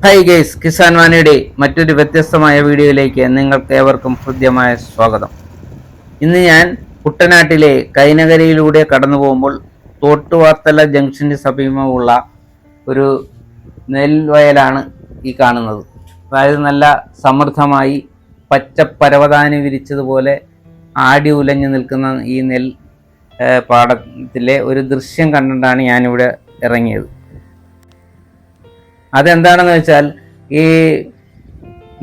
Hi guys, Kisan വാണിയുടെ മറ്റൊരു വ്യത്യസ്തമായ വീഡിയോയിലേക്ക് നിങ്ങൾക്ക് ഏവർക്കും ഹൃദ്യമായ സ്വാഗതം. ഇന്ന് ഞാൻ കുട്ടനാട്ടിലെ കൈനകരിയിലൂടെ കടന്നു പോകുമ്പോൾ തോട്ടുവാർത്തല ജംഗ്ഷന് സമീപമുള്ള ഒരു നെൽവയലാണ് ഈ കാണുന്നത്. അതായത് നല്ല സമൃദ്ധമായി പച്ചപ്പരവതാനി വിരിച്ചതുപോലെ ആടി ഉലഞ്ഞു നിൽക്കുന്ന ഈ നെൽ പാടത്തിലെ ഒരു ദൃശ്യം കണ്ടിട്ടാണ് ഞാനിവിടെ ഇറങ്ങിയത്. അതെന്താണെന്ന് വെച്ചാൽ, ഈ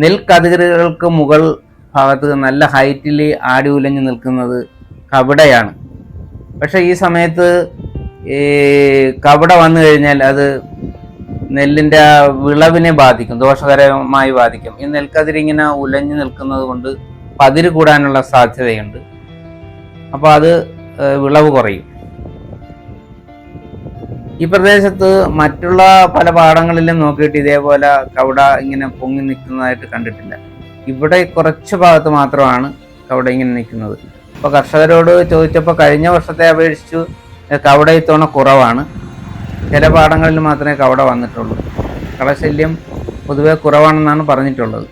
നെൽക്കതിരുകൾക്ക് മുകൾ ഭാഗത്ത് നല്ല ഹൈറ്റിൽ ആടി ഉലഞ്ഞു നിൽക്കുന്നത് കവടയാണ്. പക്ഷെ ഈ സമയത്ത് ഈ കവട വന്നു കഴിഞ്ഞാൽ അത് നെല്ലിൻ്റെ വിളവിനെ ബാധിക്കും, ദോഷകരമായി ബാധിക്കും. ഈ നെൽക്കതിരിങ്ങനെ ഉലഞ്ഞു നിൽക്കുന്നത് കൊണ്ട് പതിര് കൂടാനുള്ള സാധ്യതയുണ്ട്. അപ്പോൾ അത് വിളവ് കുറയും. ഈ പ്രദേശത്ത് മറ്റുള്ള പല പാടങ്ങളിലും നോക്കിയിട്ട് ഇതേപോലെ കവട ഇങ്ങനെ പൊങ്ങി നിൽക്കുന്നതായിട്ട് കണ്ടിട്ടില്ല. ഇവിടെ കുറച്ച് ഭാഗത്ത് മാത്രമാണ് കവട ഇങ്ങനെ നിൽക്കുന്നത്. അപ്പോൾ കർഷകരോട് ചോദിച്ചപ്പോൾ കഴിഞ്ഞ വർഷത്തെ അപേക്ഷിച്ചു കവട ഇത്തവണ കുറവാണ്. ചില പാടങ്ങളിൽ മാത്രമേ കവട വന്നിട്ടുള്ളൂ. കളശല്യം പൊതുവെ കുറവാണെന്നാണ് പറഞ്ഞിട്ടുള്ളത്.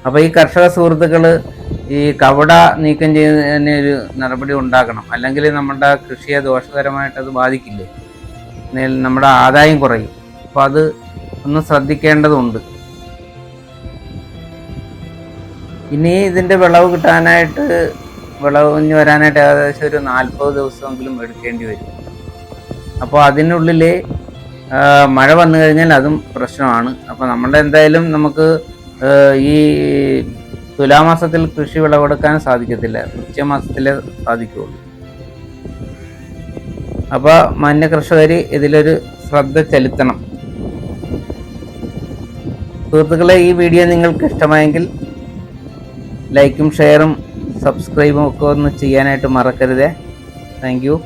അപ്പോൾ ഈ കർഷക സുഹൃത്തുക്കൾ ഈ കവട നീക്കം ചെയ്യുന്നതിന് ഒരു നടപടി ഉണ്ടാക്കണം. അല്ലെങ്കിൽ നമ്മുടെ കൃഷിയെ ദോഷകരമായിട്ട് അത് ബാധിക്കില്ലേ, നമ്മുടെ ആദായം കുറയും. അപ്പോൾ അത് ഒന്ന് ശ്രദ്ധിക്കേണ്ടതുണ്ട്. ഇനി ഇതിൻ്റെ വിളവ് കിട്ടാനായിട്ട്, വിളവിഞ്ഞ് വരാനായിട്ട് ഏകദേശം ഒരു 40 ദിവസമെങ്കിലും എടുക്കേണ്ടി വരും. അപ്പോൾ അതിനുള്ളിൽ മഴ വന്നു കഴിഞ്ഞാൽ അതും പ്രശ്നമാണ്. അപ്പോൾ നമ്മുടെ എന്തായാലും നമുക്ക് ഈ തുലാമാസത്തിൽ കൃഷി വിളവെടുക്കാൻ സാധിക്കത്തില്ല, വൃശ്ചികമാസത്തിലേ സാധിക്കുകയുള്ളൂ. അപ്പോൾ മാന്യ കർഷകർ ഇതിലൊരു ശ്രദ്ധ ചെലുത്തണം. സുഹൃത്തുക്കളെ, ഈ വീഡിയോ നിങ്ങൾക്ക് ഇഷ്ടമായെങ്കിൽ ലൈക്കും ഷെയറും സബ്സ്ക്രൈബും ഒക്കെ ഒന്ന് ചെയ്യാനായിട്ട് മറക്കരുതേ. Thank you.